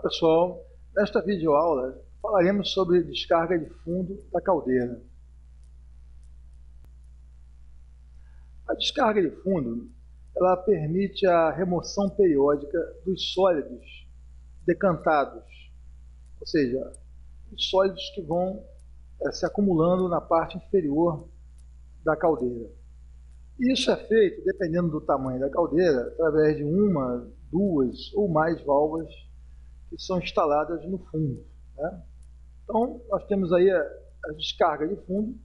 pessoal, nesta videoaula falaremos sobre descarga de fundo da caldeira. A descarga de fundo ela permite a remoção periódica dos sólidos decantados, ou seja, os sólidos que vão se acumulando na parte inferior da caldeira. Isso é feito, dependendo do tamanho da caldeira, através de uma, duas ou mais válvulas que são instaladas no fundo, né? Então, nós temos aí a descarga de fundo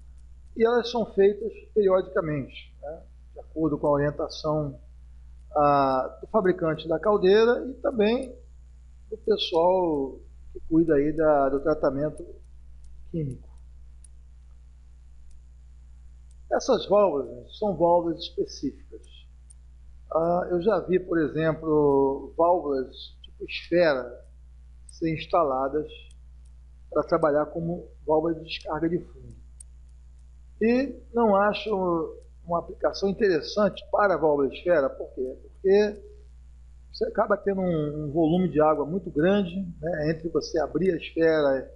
e elas são feitas periodicamente, né? De acordo com a orientação do fabricante da caldeira e também do pessoal que cuida aí do tratamento químico. Essas válvulas são válvulas específicas. Eu já vi, por exemplo, válvulas tipo esfera ser instaladas para trabalhar como válvula de descarga de fundo. E não acho uma aplicação interessante para a válvula esfera, por quê? Porque você acaba tendo um volume de água muito grande, né? Entre você abrir a esfera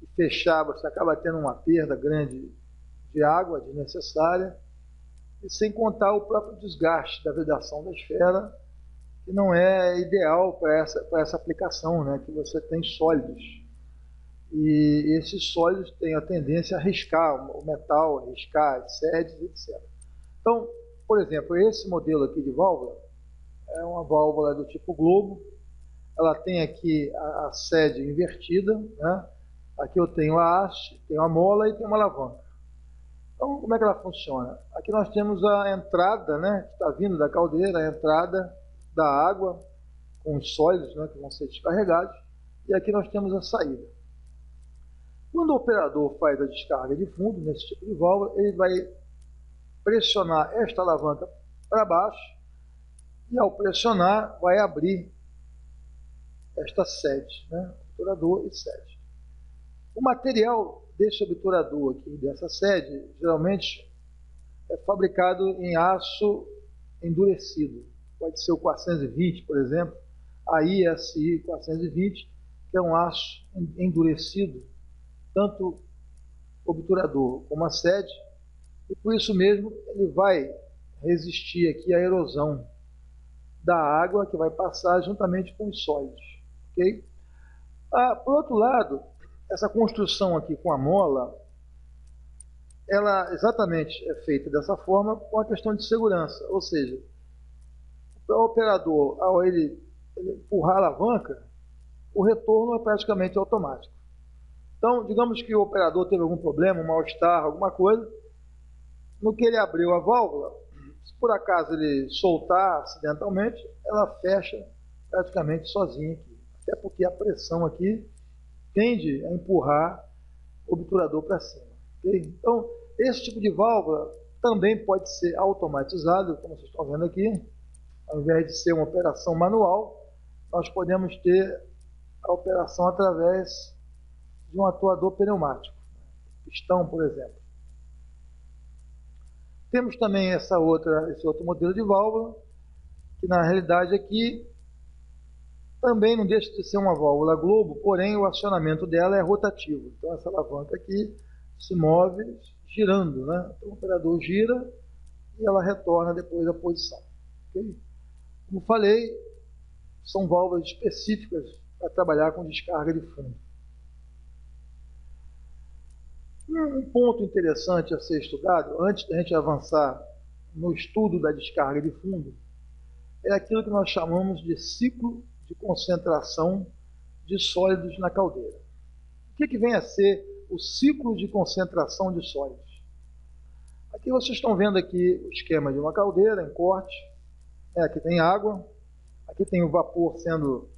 e fechar, você acaba tendo uma perda grande de água desnecessária, e sem contar o próprio desgaste da vedação da esfera, que não é ideal para essa aplicação, né? Que você tem sólidos. E esses sólidos têm a tendência a riscar o metal, a riscar as sedes, etc. Então, por exemplo, esse modelo aqui de válvula é uma válvula do tipo globo. Ela tem aqui a sede invertida, né? Aqui eu tenho a haste, tenho a mola e tenho uma alavanca. Então, como é que ela funciona? Aqui nós temos a entrada, né, que está vindo da caldeira, a entrada da água com os sólidos, né, que vão ser descarregados, e aqui nós temos a saída. Quando o operador faz a descarga de fundo, nesse tipo de válvula, ele vai pressionar esta alavanca para baixo, e ao pressionar, vai abrir esta sede, né, obturador e sede. O material desse obturador aqui, dessa sede, geralmente é fabricado em aço endurecido. Pode ser o 420, por exemplo, a ISI 420, que é um aço endurecido, tanto o obturador como a sede, e por isso mesmo ele vai resistir aqui à erosão da água que vai passar juntamente com os sólidos. Okay? Por outro lado, essa construção aqui com a mola, ela exatamente é feita dessa forma com a questão de segurança, ou seja, o operador, ao ele empurrar a alavanca, o retorno é praticamente automático. Então, digamos que o operador teve algum problema, um mal-estar, alguma coisa, no que ele abriu a válvula, se por acaso ele soltar acidentalmente, ela fecha praticamente sozinha aqui, até porque a pressão aqui tende a empurrar o obturador para cima. Okay? Então, esse tipo de válvula também pode ser automatizado, como vocês estão vendo aqui. Ao invés de ser uma operação manual, nós podemos ter a operação através de um atuador pneumático, pistão, por exemplo. Temos também esse outro modelo de válvula, que na realidade aqui também não deixa de ser uma válvula globo, porém o acionamento dela é rotativo. Então essa alavanca aqui se move girando, né? Então o operador gira e ela retorna depois à posição. Okay? Como falei, são válvulas específicas para trabalhar com descarga de fundo. Um ponto interessante a ser estudado, antes da gente avançar no estudo da descarga de fundo, é aquilo que nós chamamos de ciclo de concentração de sólidos na caldeira. O que vem a ser o ciclo de concentração de sólidos? Aqui vocês estão vendo aqui o esquema de uma caldeira em corte. Aqui tem água, aqui tem o vapor sendo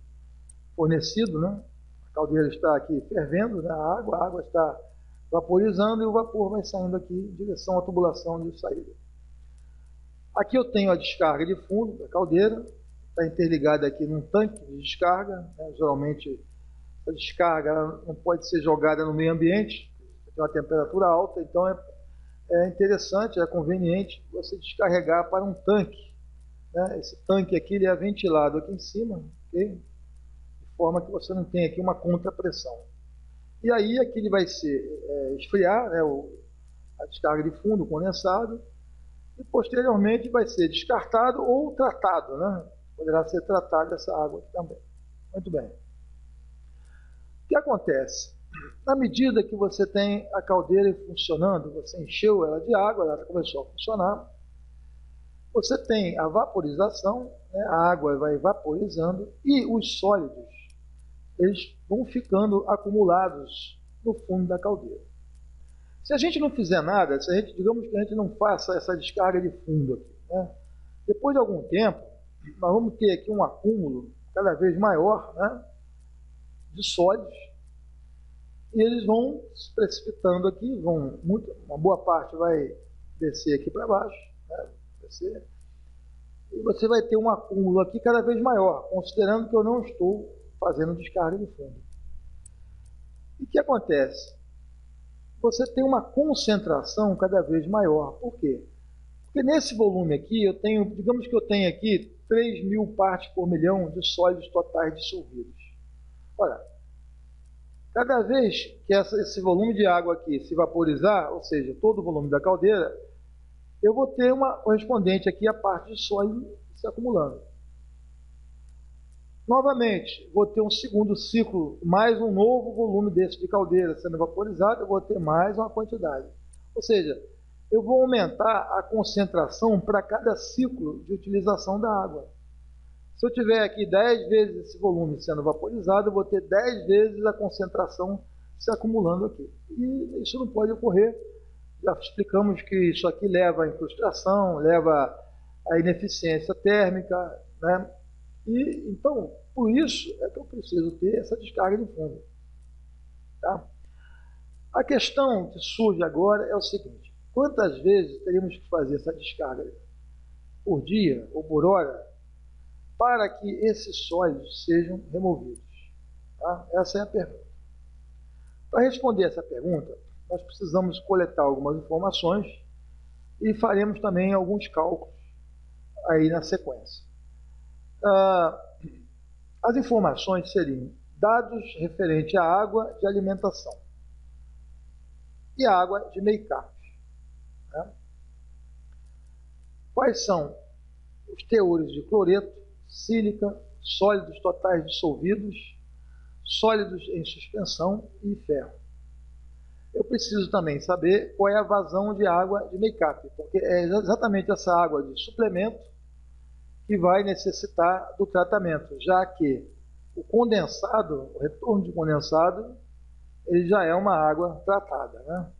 fornecido, né? A caldeira está aqui fervendo, né? A água está vaporizando e o vapor vai saindo aqui em direção à tubulação de saída. Aqui eu tenho a descarga de fundo da caldeira, está interligada aqui num tanque de descarga, né? Geralmente a descarga não pode ser jogada no meio ambiente, tem uma temperatura alta, então é interessante, é conveniente você descarregar para um tanque, né? Esse tanque aqui ele é ventilado aqui em cima, okay? De forma que você não tenha aqui uma contrapressão. E aí aqui ele vai esfriar, né, a descarga de fundo, o condensado, e posteriormente vai ser descartado ou tratado, né? Poderá ser tratado essa água aqui também. Muito bem. O que acontece? Na medida que você tem a caldeira funcionando, você encheu ela de água, ela começou a funcionar, você tem a vaporização, né? A água vai vaporizando e os sólidos, eles vão ficando acumulados no fundo da caldeira. Se a gente não fizer nada, digamos que a gente não faça essa descarga de fundo aqui, né? Depois de algum tempo, nós vamos ter aqui um acúmulo cada vez maior, né, de sólidos, e eles vão se precipitando aqui, uma boa parte vai descer aqui para baixo, né, descer, e você vai ter um acúmulo aqui cada vez maior, considerando que eu não estou fazendo descarga de fundo. E o que acontece? Você tem uma concentração cada vez maior. Por quê? Porque nesse volume aqui, digamos que eu tenho aqui 3.000 partes por milhão de sólidos totais dissolvidos. Olha, cada vez que esse volume de água aqui se vaporizar, ou seja, todo o volume da caldeira, eu vou ter uma correspondente aqui à parte de sólido se acumulando. Novamente, vou ter um segundo ciclo, mais um novo volume desse de caldeira sendo vaporizado, eu vou ter mais uma quantidade. Ou seja, eu vou aumentar a concentração para cada ciclo de utilização da água. Se eu tiver aqui 10 vezes esse volume sendo vaporizado, eu vou ter 10 vezes a concentração se acumulando aqui. E isso não pode ocorrer. Já explicamos que isso aqui leva à incrustação, leva à ineficiência térmica, né? E, então, por isso é que eu preciso ter essa descarga de fundo. Tá? A questão que surge agora é o seguinte: quantas vezes teríamos que fazer essa descarga por dia ou por hora para que esses sólidos sejam removidos? Tá? Essa é a pergunta. Para responder essa pergunta, nós precisamos coletar algumas informações e faremos também alguns cálculos aí na sequência. As informações seriam dados referentes à água de alimentação e à água de make-up. Né? Quais são os teores de cloreto, sílica, sólidos totais dissolvidos, sólidos em suspensão e ferro. Eu preciso também saber qual é a vazão de água de make-up, porque é exatamente essa água de suplemento que vai necessitar do tratamento, já que o condensado, o retorno de condensado, ele já é uma água tratada, né?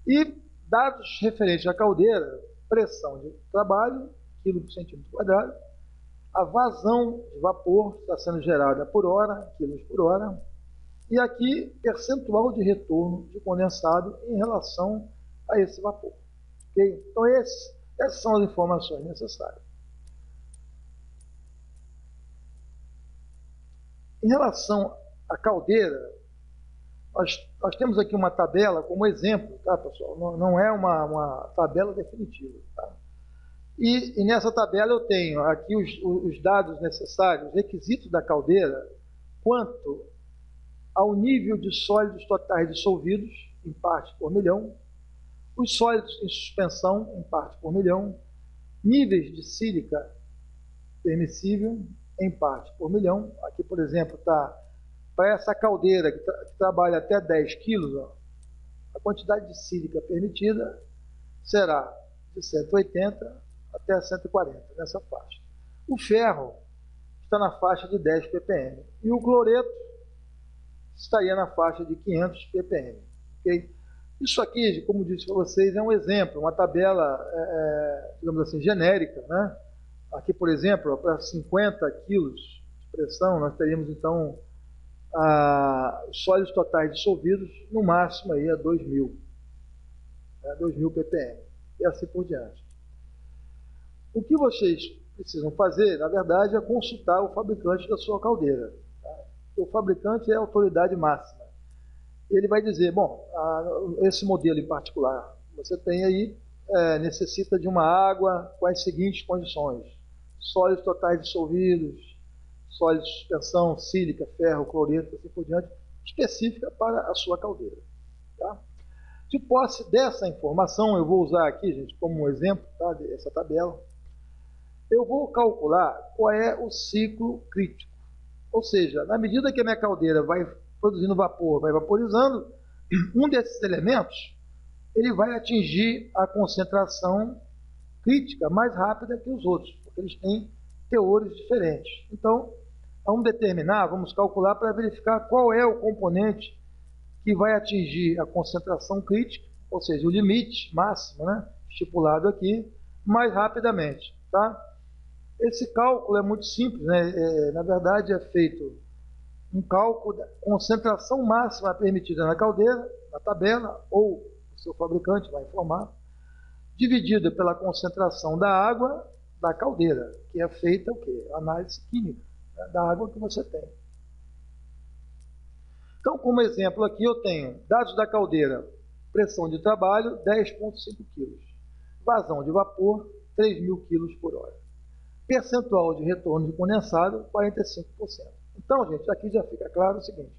E dados referentes à caldeira, pressão de trabalho, quilo por centímetro quadrado, a vazão de vapor que está sendo gerada por hora, quilos por hora, e aqui percentual de retorno de condensado em relação a esse vapor. Okay? Então essas são as informações necessárias. Em relação à caldeira, nós temos aqui uma tabela como exemplo, tá, pessoal? Não é uma tabela definitiva. Tá? E nessa tabela eu tenho aqui os dados necessários, requisitos da caldeira, quanto ao nível de sólidos totais dissolvidos, em partes por milhão, os sólidos em suspensão, em partes por milhão, níveis de sílica permissível, em partes por milhão. Aqui, por exemplo, está para essa caldeira que trabalha até 10 quilos, ó, a quantidade de sílica permitida será de 180 até 140, nessa faixa. O ferro está na faixa de 10 ppm e o cloreto estaria na faixa de 500 ppm. Okay? Isso aqui, como disse para vocês, é um exemplo, uma tabela, digamos assim, genérica, né? Aqui, por exemplo, para 50 quilos de pressão, nós teríamos, então, sólidos totais dissolvidos, no máximo, aí, a 2.000, né? 2.000 ppm, e assim por diante. O que vocês precisam fazer, na verdade, é consultar o fabricante da sua caldeira. Tá? O fabricante é a autoridade máxima. Ele vai dizer, bom, esse modelo em particular, você tem aí, necessita de uma água com as seguintes condições: sólidos totais dissolvidos, sólido de suspensão, sílica, ferro, cloreto, assim por diante, específica para a sua caldeira. Tá? De posse dessa informação, eu vou usar aqui, gente, como um exemplo, tá, essa tabela, eu vou calcular qual é o ciclo crítico. Ou seja, na medida que a minha caldeira vai produzindo vapor, vai vaporizando, um desses elementos, ele vai atingir a concentração crítica mais rápida que os outros, porque eles têm teores diferentes. Então, vamos determinar, vamos calcular para verificar qual é o componente que vai atingir a concentração crítica, ou seja, o limite máximo, né, estipulado aqui, mais rapidamente. Tá? Esse cálculo é muito simples, né? Na verdade é feito um cálculo da concentração máxima permitida na caldeira, na tabela, ou o seu fabricante vai informar, dividida pela concentração da água da caldeira, que é feita o quê? Análise química, né, da água que você tem. Então, como exemplo aqui, eu tenho dados da caldeira, pressão de trabalho, 10,5 kg, vazão de vapor, 3.000 kg por hora. Percentual de retorno de condensado, 45%. Então, gente, aqui já fica claro o seguinte,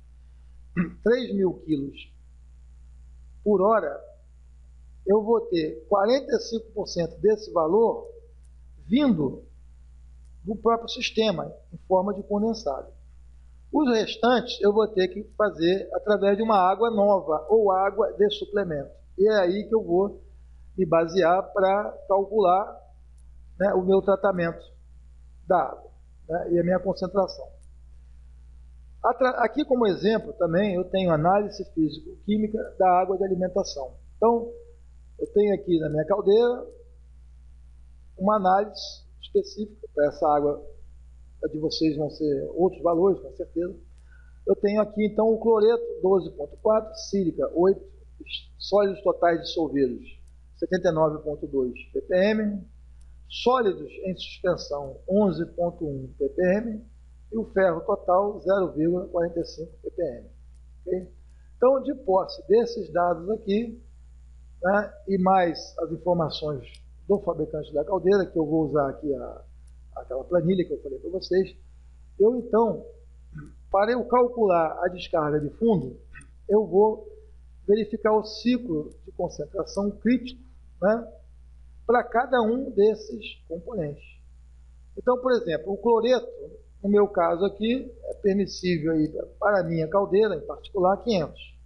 3.000 kg por hora, eu vou ter 45% desse valor vindo do próprio sistema, em forma de condensado. Os restantes eu vou ter que fazer através de uma água nova, ou água de suplemento. E é aí que eu vou me basear para calcular, né, o meu tratamento da água, né, e a minha concentração. Aqui como exemplo também eu tenho análise físico-química da água de alimentação. Então, eu tenho aqui na minha caldeira uma análise específica para essa água, a de vocês vão ser outros valores, com certeza. Eu tenho aqui então o cloreto 12,4, sílica 8, sólidos totais dissolvidos 79,2 ppm, sólidos em suspensão 11,1 ppm e o ferro total 0,45 ppm. Okay? Então, de posse desses dados aqui, né, e mais as informações do fabricante da caldeira, que eu vou usar aqui aquela planilha que eu falei para vocês, eu então, para eu calcular a descarga de fundo, eu vou verificar o ciclo de concentração crítico, né, para cada um desses componentes. Então, por exemplo, o cloreto, no meu caso aqui, é permissível aí para a minha caldeira, em particular, 500.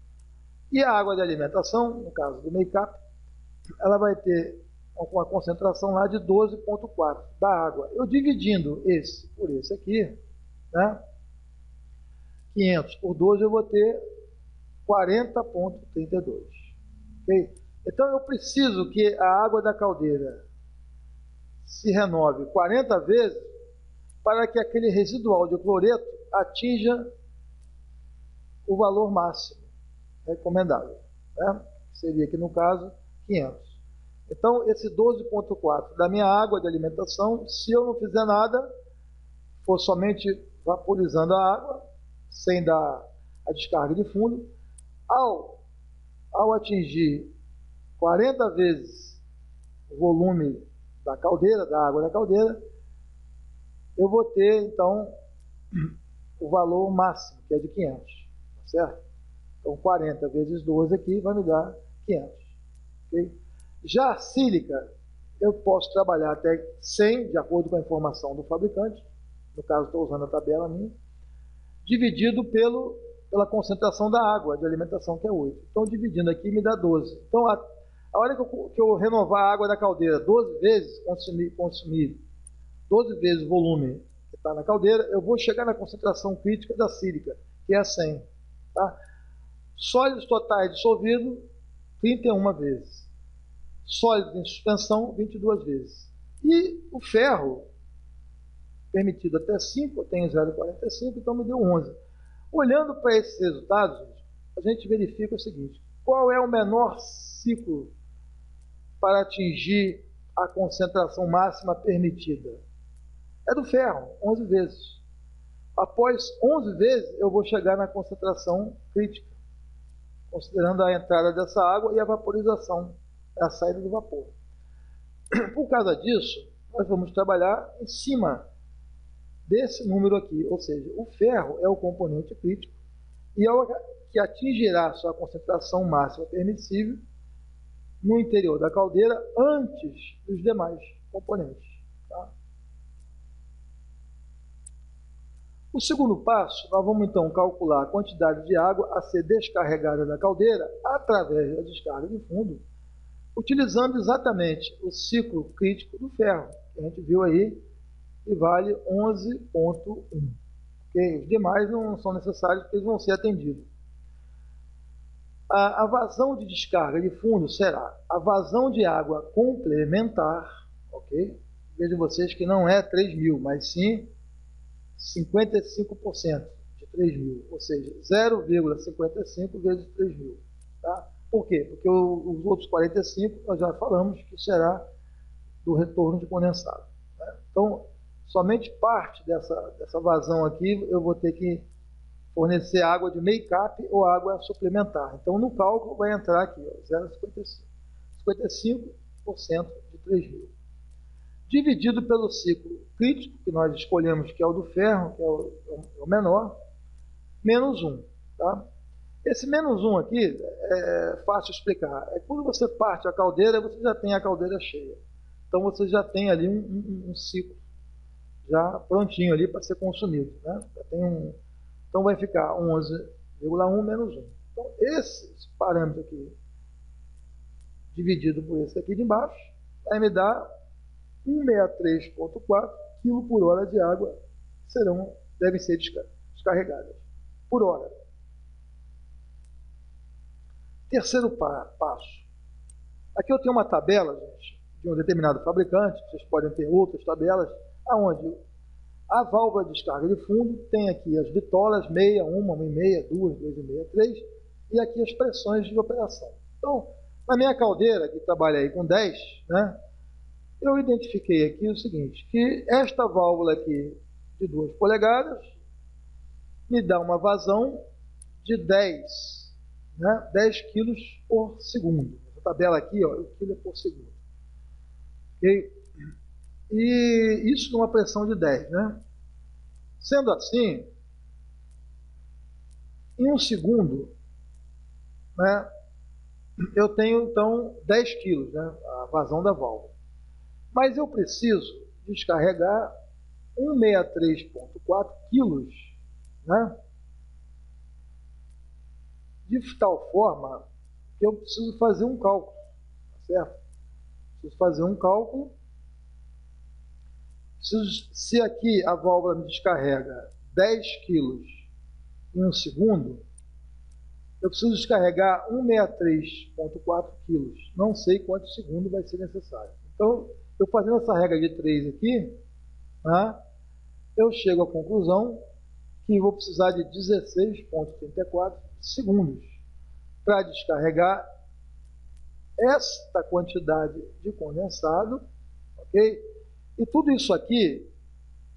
E a água de alimentação, no caso do make-up, ela vai ter uma concentração lá de 12,4 da água. Eu dividindo esse por esse aqui, né, 500 por 12, eu vou ter 40,32. Okay? Então, eu preciso que a água da caldeira se renove 40 vezes para que aquele residual de cloreto atinja o valor máximo recomendável, né? Seria aqui no caso 500. Então, esse 12,4 da minha água de alimentação, se eu não fizer nada, for somente vaporizando a água, sem dar a descarga de fundo, ao atingir 40 vezes o volume da caldeira, da água da caldeira, eu vou ter, então, o valor máximo, que é de 500, tá certo? Então, 40 vezes 12 aqui vai me dar 500. Okay? Já a sílica, eu posso trabalhar até 100, de acordo com a informação do fabricante, no caso estou usando a tabela minha, dividido pela concentração da água de alimentação, que é 8. Então, dividindo aqui, me dá 12. Então, a hora que eu renovar a água da caldeira 12 vezes, consumir 12 vezes o volume que está na caldeira, eu vou chegar na concentração crítica da sílica, que é a 100. Tá? Sólidos totais dissolvidos, 31 vezes. Sólidos em suspensão, 22 vezes. E o ferro, permitido até 5, eu tenho 0,45, então me deu 11. Olhando para esses resultados, a gente verifica o seguinte: qual é o menor ciclo para atingir a concentração máxima permitida? É do ferro, 11 vezes. Após 11 vezes, eu vou chegar na concentração crítica, considerando a entrada dessa água e a vaporização, a saída do vapor. Por causa disso, nós vamos trabalhar em cima desse número aqui, ou seja, o ferro é o componente crítico e é o que atingirá sua concentração máxima permissível no interior da caldeira antes dos demais componentes. Tá? O segundo passo, nós vamos então calcular a quantidade de água a ser descarregada da caldeira através da descarga de fundo, utilizando exatamente o ciclo crítico do ferro, que a gente viu aí, que vale 11,1. Okay? Os demais não são necessários porque eles vão ser atendidos. A vazão de descarga de fundo será a vazão de água complementar, ok? Vejam vocês que não é 3.000, mas sim 55% de 3.000, ou seja, 0,55 vezes 3.000. Tá? Por quê? Porque os outros 45 nós já falamos que será do retorno de condensado. Né? Então, somente parte dessa vazão aqui eu vou ter que fornecer água de make-up ou água suplementar. Então, no cálculo vai entrar aqui, 0,55. 55% de 3.000. Dividido pelo ciclo crítico, que nós escolhemos que é o do ferro, que é o menor, menos 1. Tá? Esse menos 1 aqui é fácil de explicar. É quando você parte a caldeira, você já tem a caldeira cheia. Então, você já tem ali um ciclo já prontinho ali para ser consumido. Né? Já tem então, vai ficar 11,1 menos 1. Então, esse parâmetro aqui, dividido por esse aqui de embaixo, vai me dar 163,4 kg por hora de água que devem ser descarregadas por hora. Terceiro passo. Aqui eu tenho uma tabela, gente, de um determinado fabricante, vocês podem ter outras tabelas, aonde a válvula de descarga de fundo tem aqui as bitolas, meia, 1,5, 2, 2,5, 3, e aqui as pressões de operação. Então, na minha caldeira, que trabalha aí com 10, né, eu identifiquei aqui o seguinte, que esta válvula aqui de 2 polegadas me dá uma vazão de 10, né, 10 kg por segundo. Essa tabela aqui, ó, o quilo é por segundo. Ok? E isso numa pressão de 10, né? Sendo assim, em um segundo, né, eu tenho então 10 quilos, né, a vazão da válvula. Mas eu preciso descarregar 163,4 quilos, né, de tal forma que eu preciso fazer um cálculo, tá certo? Preciso fazer um cálculo. Se aqui a válvula me descarrega 10 quilos em um segundo, eu preciso descarregar 163,4 quilos. Não sei quantos segundos vai ser necessário. Então, eu fazendo essa regra de 3 aqui, né, eu chego à conclusão que vou precisar de 16,34 segundos para descarregar esta quantidade de condensado, ok? E tudo isso aqui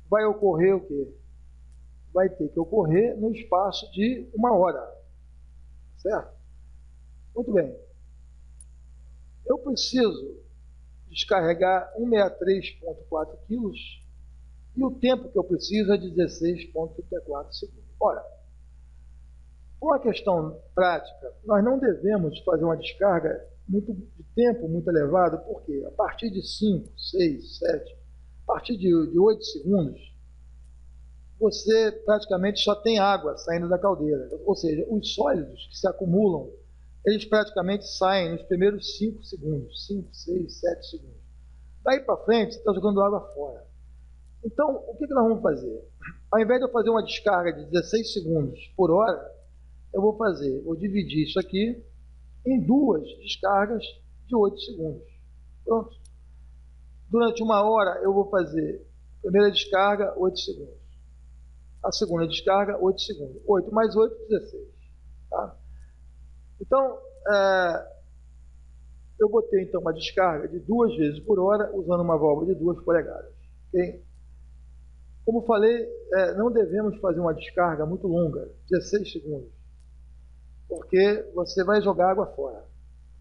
vai ocorrer o quê? Vai ter que ocorrer no espaço de 1 hora, certo? Muito bem. Eu preciso descarregar 163,4 quilos e o tempo que eu preciso é 16,34 segundos. Ora, por uma questão prática, nós não devemos fazer uma descarga de tempo muito elevado, porque a partir de 5, 6, 7, a partir de 8 segundos, você praticamente só tem água saindo da caldeira. Ou seja, os sólidos que se acumulam, eles praticamente saem nos primeiros 5 segundos, 5, 6, 7 segundos. Daí para frente, você está jogando água fora. Então, o que nós vamos fazer? Ao invés de eu fazer uma descarga de 16 segundos por hora, eu vou dividir isso aqui em 2 descargas de 8 segundos. Pronto. Durante 1 hora, eu vou fazer a primeira descarga, 8 segundos. A segunda descarga, 8 segundos. 8 mais 8, 16. Tá? Então, eu botei então uma descarga de 2 vezes por hora, usando uma válvula de 2 polegadas. Okay? Como falei, não devemos fazer uma descarga muito longa, 16 segundos, porque você vai jogar água fora.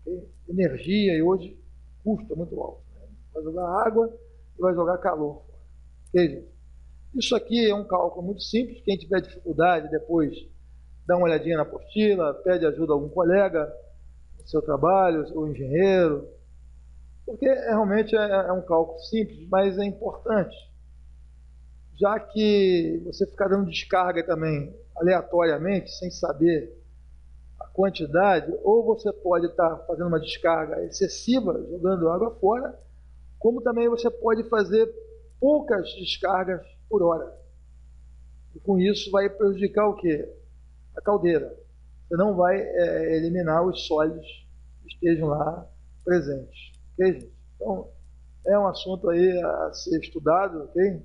Okay? Energia, e hoje, custo é muito alto. Né? Vai jogar água e vai jogar calor fora. Ok, gente? Isso aqui é um cálculo muito simples. Quem tiver dificuldade, depois dá uma olhadinha na apostila, pede ajuda a algum colega do seu trabalho, ou engenheiro, porque realmente é um cálculo simples, mas é importante, já que você ficar dando descarga também aleatoriamente, sem saber a quantidade, ou você pode estar fazendo uma descarga excessiva, jogando água fora, como também você pode fazer poucas descargas por hora. E com isso vai prejudicar o quê? A caldeira. Você não vai eliminar os sólidos que estejam lá presentes. Ok, gente? Então, é um assunto aí a ser estudado, ok?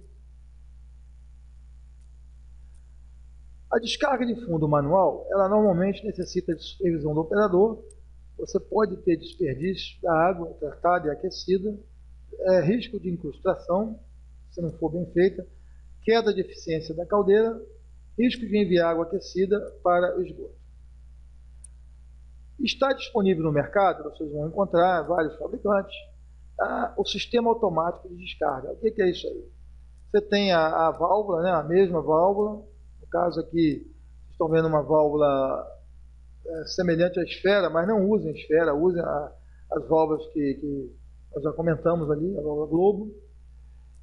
A descarga de fundo manual, ela normalmente necessita de supervisão do operador. Você pode ter desperdício da água tratada e aquecida, risco de incrustação, se não for bem feita, queda de eficiência da caldeira, risco de enviar água aquecida para o esgoto. Está disponível no mercado, vocês vão encontrar vários fabricantes, o sistema automático de descarga. O que é isso aí? Você tem a válvula, né, a mesma válvula, no caso aqui, vocês estão vendo uma válvula semelhante à esfera, mas não usem esfera, usem as válvulas que nós já comentamos ali, a válvula Globo.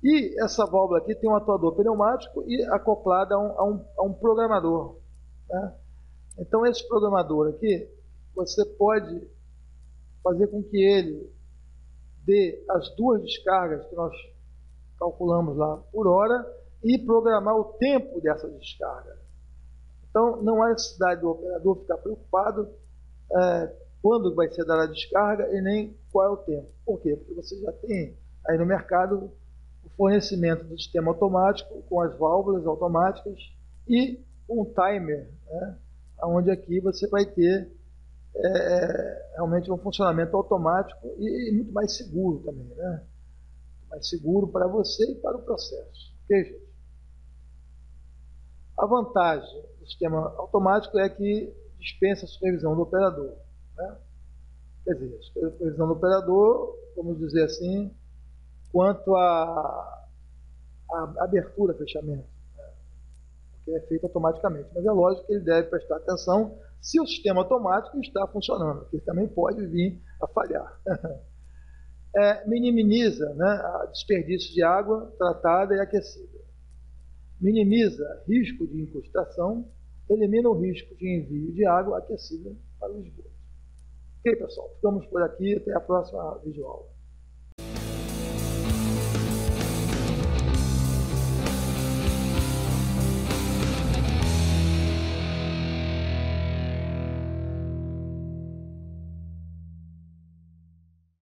E essa válvula aqui tem um atuador pneumático e acoplada a um programador. Né? Então, esse programador aqui, você pode fazer com que ele dê as duas descargas que nós calculamos lá por hora e programar o tempo dessa descarga. Então, não há necessidade do operador ficar preocupado quando vai ser dada a descarga e nem qual é o tempo. Por quê? Porque você já tem aí no mercado o fornecimento do sistema automático com as válvulas automáticas e um timer, né, onde aqui você vai ter realmente um funcionamento automático e muito mais seguro também, né? Mais seguro para você e para o processo. Ok, gente? A vantagem do sistema automático é que dispensa a supervisão do operador. Né? Quer dizer, a supervisão do operador, vamos dizer assim, quanto à abertura, fechamento, né? Porque é feito automaticamente. Mas é lógico que ele deve prestar atenção se o sistema automático está funcionando, porque também pode vir a falhar. Minimiza, né, o desperdício de água tratada e aquecida. Minimiza risco de incrustação, elimina o risco de envio de água aquecida para o esgoto. Ok, pessoal? Ficamos por aqui. Até a próxima videoaula.